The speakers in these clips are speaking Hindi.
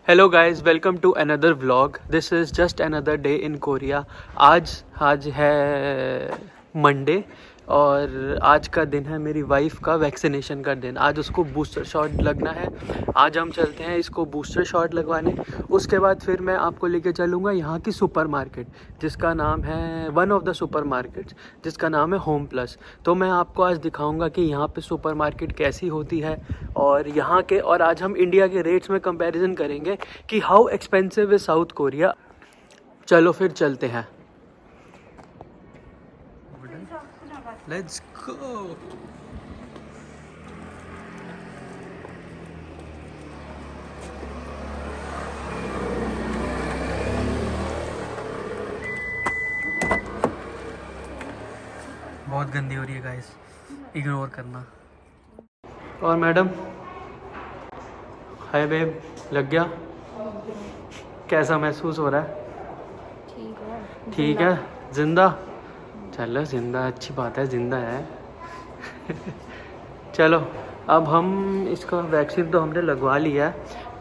Hello guys, welcome to another vlog. This is just another day in Korea. आज है मंडे और आज का दिन है मेरी वाइफ का वैक्सीनेशन का दिन। आज उसको बूस्टर शॉट लगना है। आज हम चलते हैं इसको बूस्टर शॉट लगवाने। उसके बाद फिर मैं आपको लेके चलूँगा यहाँ की सुपरमार्केट, जिसका नाम है वन ऑफ द सुपरमार्केट्स, जिसका नाम है होम प्लस। तो मैं आपको आज दिखाऊंगा कि यहाँ पे सुपरमार्केट कैसी होती है और यहाँ के, और आज हम इंडिया के रेट्स में कंपैरिजन करेंगे कि how expensive is south Korea. चलो फिर चलते हैं, लेट्स गो। बहुत गंदी हो रही है गाइस, इग्नोर करना। और मैडम, हाय बेब, लग गया? कैसा महसूस हो रहा है? ठीक है, जिंदा? चलो जिंदा, अच्छी बात है, जिंदा है। चलो अब हम इसका वैक्सीन तो हमने लगवा लिया है।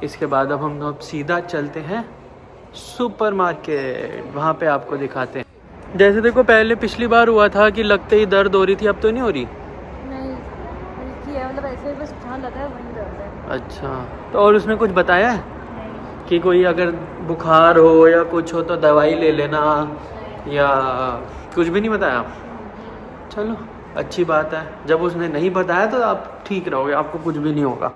इसके बाद अब हम सीधा चलते हैं सुपरमार्केट, वहाँ पे आपको दिखाते हैं। जैसे देखो, पहले पिछली बार हुआ था कि लगते ही दर्द हो रही थी, अब तो नहीं हो रही? नहीं, हल्की है, मतलब ऐसे बस जहाँ लगा है वहीं दर्द है। अच्छा, तो और उसमें कुछ बताया है नहीं। कि कोई अगर बुखार हो या कुछ हो तो दवाई ले लेना, या कुछ भी नहीं बताया? चलो अच्छी बात है, जब उसने नहीं बताया तो आप ठीक रहोगे, आपको कुछ भी नहीं होगा।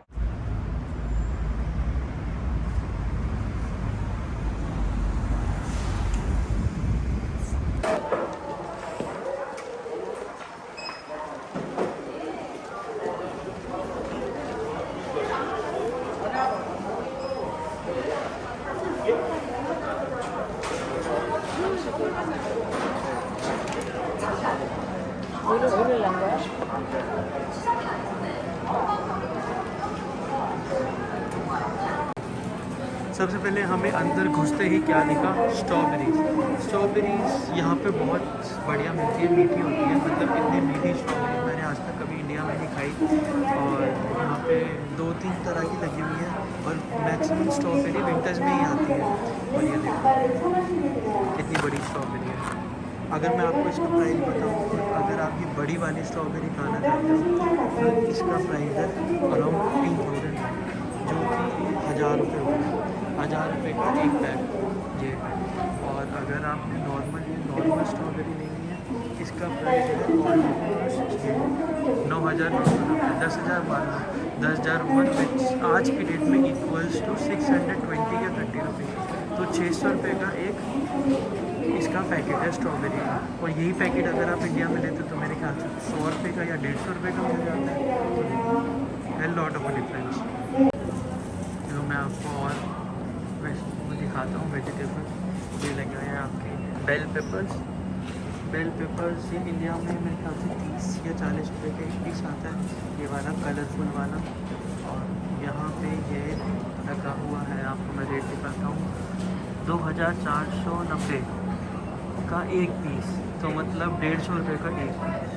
सबसे पहले हमें अंदर घुसते ही क्या दिखा? स्ट्रॉबेरीज यहाँ पे बहुत बढ़िया मिलती है, मीठी होती है। मतलब इतनी मीठी स्ट्रॉबेरी मैंने आज तक कभी इंडिया में नहीं खाई। और यहाँ पे 2-3 तरह की लगी हुई है और मैक्सिमम स्ट्रॉबेरी विंटर्स में ही आती है। और ये देखो कितनी बड़ी स्ट्रॉबेरी है। अगर मैं आपको इसका प्राइस बताऊँ तो अगर आप ये बड़ी वाली स्ट्रॉबेरी खाना चाहते हो तो इसका प्राइस है अराउंड 3000, जो कि 1000 रुपये होगा। 1000 रुपये का एक पैक ये है। और अगर आपने नॉर्मल स्ट्रॉबेरी लेनी है, इसका प्राइस है ऑलमोस्ट 9990 रुपये, 10,000 मान लो, 10,000 वन, विच आज की डेट में इक्वल्स टू 620 या 30 रुपये। तो 600 रुपये का एक इसका पैकेट है स्ट्रॉबेरी का। और यही पैकेट अगर आप इंडिया में लेते तो मेरे ख्याल से 100 रुपये का या 150 रुपये का मिल जाता है। Lot of difference. तो मैं आपको और दिखाता हूँ वेजिटेबल। ये लगे हुए हैं आपके बेल पेपर्स। ये इंडिया में मेरे ख्याल से 30 या 40 रुपये का एक पीस आता है, ये वाला कलरफुल वाला। और यहाँ पे ये लगा हुआ है, आपको मैं रेट दिखाता हूँ, 2490 का एक पीस, तो मतलब 150 रुपये का एक पीस।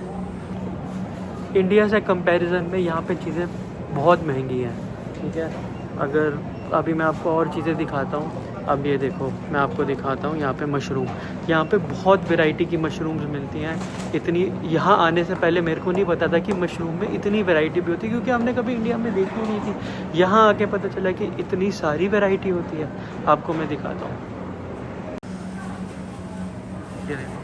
इंडिया से कंपैरिजन में यहाँ पे चीज़ें बहुत महंगी हैं, ठीक है। अगर अभी मैं आपको और चीज़ें दिखाता हूँ। अब ये देखो, मैं आपको दिखाता हूँ यहाँ पे मशरूम। यहाँ पे बहुत वैरायटी की मशरूम्स मिलती हैं। इतनी, यहाँ आने से पहले मेरे को नहीं पता था कि मशरूम में इतनी वैरायटी भी होती है, क्योंकि हमने कभी इंडिया में देखी नहीं थी। यहाँ आके पता चला कि इतनी सारी वैरायटी होती है। आपको मैं दिखाता हूँ, ये देखो।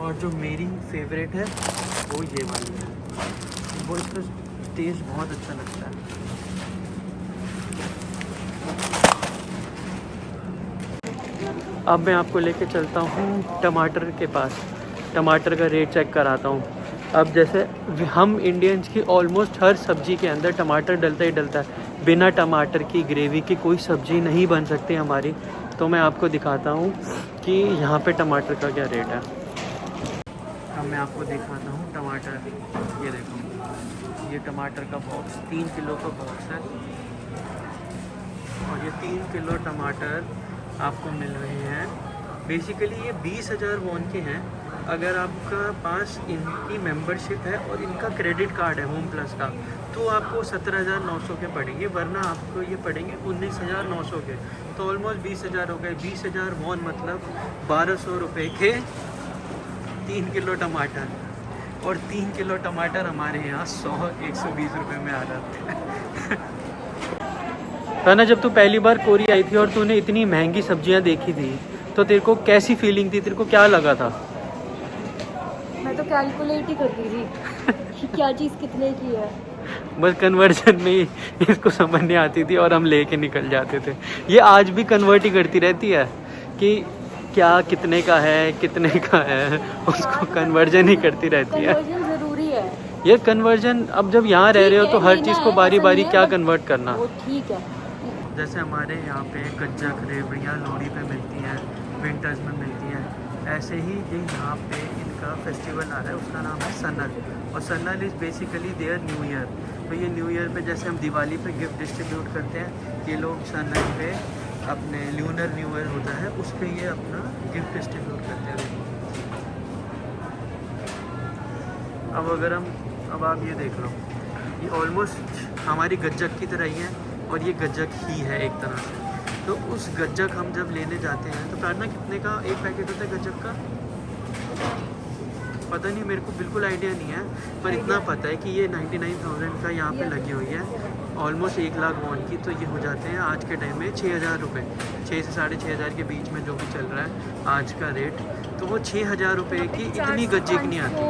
और जो मेरी फेवरेट है वो ये वाली है, वो इसका टेस्ट बहुत अच्छा लगता है। अब मैं आपको लेके चलता हूँ टमाटर के पास, टमाटर का रेट चेक कराता हूँ। अब जैसे हम इंडियंस की ऑलमोस्ट हर सब्ज़ी के अंदर टमाटर डलता ही डलता है। बिना टमाटर की ग्रेवी की कोई सब्ज़ी नहीं बन सकती हमारी। तो मैं आपको दिखाता हूँ कि यहाँ पे टमाटर का क्या रेट है। अब मैं आपको दिखाता हूँ टमाटर। ये देखो, ये टमाटर का बॉक्स 3 किलो का बॉक्स है और ये 3 किलो टमाटर आपको मिल रहे हैं। बेसिकली ये 20,000 वॉन के हैं। अगर आपका पास इनकी मेंबरशिप है और इनका क्रेडिट कार्ड है होम प्लस का, तो आपको 17,900 के पड़ेंगे, वरना आपको ये पड़ेंगे 19,900 के। तो ऑलमोस्ट 20,000 हो गए। 20,000 वॉन मतलब 1,200 रुपये के 3 किलो टमाटर। और 3 किलो टमाटर हमारे यहाँ 100-120 रुपये में आ जाते हैं। ताना, जब तू पहली बार कोरिया आई थी और तूने इतनी महंगी सब्जियाँ देखी थी, तो तेरे को कैसी फीलिंग थी? तेरे को क्या लगा था? मैं तो कैलकुलेट ही करती थी कि क्या चीज़ कितने की है। बस कन्वर्जन में ही इसको समझ नहीं आती थी और हम लेके निकल जाते थे। ये आज भी कन्वर्ट ही करती रहती है कि क्या कितने का है, कितने का है, उसको कन्वर्जन ही करती रहती है। कन्वर्जन ज़रूरी है। ये कन्वर्जन, अब जब यहाँ रह रहे हो तो हर चीज़ को बारी बारी क्या कन्वर्ट करना। वो ठीक है। जैसे हमारे यहाँ पे गज्जक रेवड़ियाँ लोहड़ी पे मिलती हैं, विंटर्स में मिलती हैं, ऐसे ही ये यहाँ पे इनका फेस्टिवल आ रहा है, उसका नाम है सनल। और Sanal is basically their new year. तो ये न्यू ईयर पे जैसे हम दिवाली पे गिफ्ट डिस्ट्रीब्यूट करते हैं, ये लोग सनल पे अपने ल्यूनर न्यू ईयर होता है, उस पर ये अपना गिफ्ट डिस्ट्रीब्यूट करते हैं। अब आप ये देख लो, ये ऑलमोस्ट हमारी गज्जक की तरह ही है और ये गज्जक ही है एक तरह से। तो उस गज्जक हम जब लेने जाते हैं तो प्रार्थना कितने का एक पैकेट होता है गज्जक का? पता नहीं, मेरे को बिल्कुल आइडिया नहीं है, पर इतना पता है कि ये 99,000 का यहाँ पे लगी हुई है, ऑलमोस्ट 1 लाख वॉन की। तो ये हो जाते हैं आज के टाइम में 6,000 रुपये, 6 से 6,500 के बीच में जो भी चल रहा है आज का रेट। तो वो 6,000 रुपये की इतनी गज्जक नहीं आती।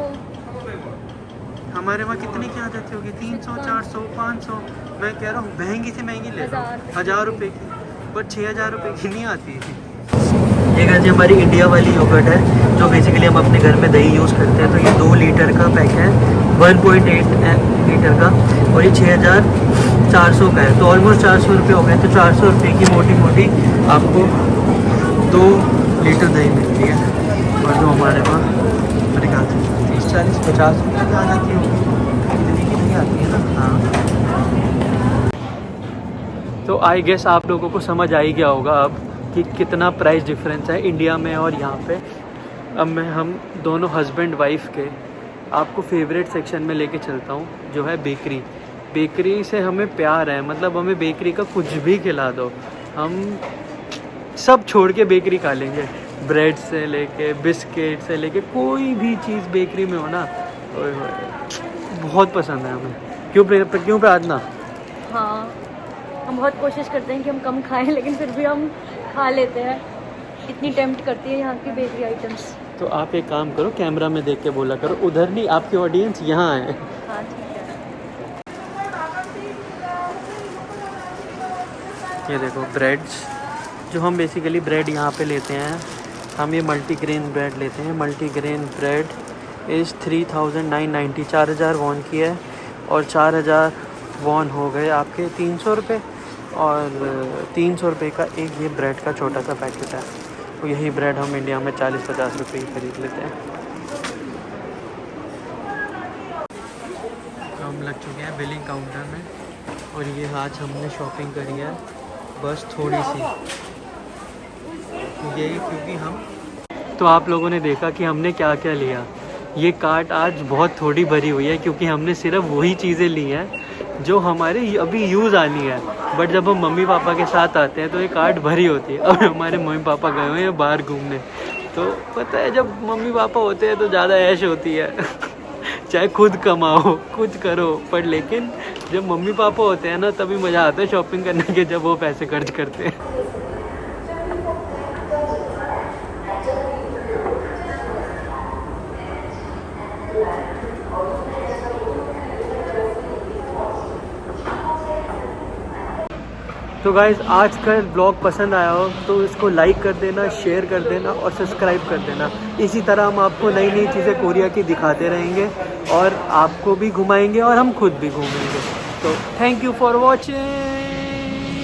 हमारे वहाँ कितने की आ जाती होगी? 300, 400, 500। मैं कह रहा हूँ महंगी से महंगी ले रहा हूँ 1,000 रुपये की, पर 6,000 रुपये की नहीं आती थी। ये गाजी हमारी इंडिया वाली योगर्ट है, जो बेसिकली हम अपने घर में दही यूज़ करते हैं। तो ये 2 लीटर का पैक है, 1.8 लीटर का, और ये 6,400 का है। तो ऑलमोस्ट 400 रुपये हो गए। तो 400 रुपये की मोटी मोटी आपको 2 लीटर दही मिलती है। और जो हमारे वहाँ मेरे ख्याल से 30, 40, 50 रुपये की आ जाती होगी, इतनी की नहीं आती है ना। हाँ, तो आई गेस आप लोगों को समझ आ ही गया होगा अब कि कितना प्राइस डिफरेंस है इंडिया में और यहाँ पे। अब मैं हम दोनों हस्बैंड वाइफ के आपको फेवरेट सेक्शन में लेके चलता हूँ, जो है बेकरी। बेकरी से हमें प्यार है, मतलब हमें बेकरी का कुछ भी खिला दो, हम सब छोड़ के बेकरी खा लेंगे। ब्रेड से लेके बिस्किट से लेके कोई भी चीज़ बेकरी में हो ना, बहुत पसंद है हमें। क्यों प्रार्थना? हाँ, हम बहुत कोशिश करते हैं कि हम कम खाएं, लेकिन फिर भी हम खा लेते हैं। इतनी टेम्प्ट करती है यहाँ की बेकरी आइटम्स। तो आप एक काम करो, कैमरा में देख के बोला करो, उधर नहीं, आपकी ऑडियंस यहाँ है। हाँ ठीक है। ये देखो ब्रेड्स, जो हम बेसिकली ब्रेड यहाँ पे लेते हैं, हम ये मल्टीग्रेन ब्रेड लेते हैं। मल्टीग्रेन ब्रेड इज़ 3,990, 4,000 वॉन की है। और 4,000 वॉन हो गए आपके 300 रुपये। और 300 रुपये का एक ये ब्रेड का छोटा सा पैकेट है। तो यही ब्रेड हम इंडिया में 40-50 रुपये की खरीद लेते हैं। तो हम लग चुके हैं बिलिंग काउंटर में, और ये आज हमने शॉपिंग करी है बस थोड़ी सी, यही क्योंकि हम, तो आप लोगों ने देखा कि हमने क्या क्या लिया। ये कार्ट आज बहुत थोड़ी भरी हुई है, क्योंकि हमने सिर्फ वही चीज़ें ली हैं जो हमारे अभी यूज़ आनी है। बट जब हम मम्मी पापा के साथ आते हैं तो ये कार्ट भरी होती है। और हमारे मम्मी पापा गए हुए हैं बाहर घूमने, तो पता है जब मम्मी पापा होते हैं तो ज़्यादा ऐश होती है। चाहे खुद कमाओ, खुद करो, पर लेकिन जब मम्मी पापा होते हैं ना, तभी मज़ा आता है शॉपिंग करने के, जब वो पैसे खर्च करते हैं। तो गाइज़ आज का ब्लॉग पसंद आया हो तो इसको लाइक कर देना, शेयर कर देना और सब्सक्राइब कर देना। इसी तरह हम आपको नई नई चीज़ें कोरिया की दिखाते रहेंगे और आपको भी घुमाएंगे और हम खुद भी घूमेंगे। तो थैंक यू फॉर वॉचिंग।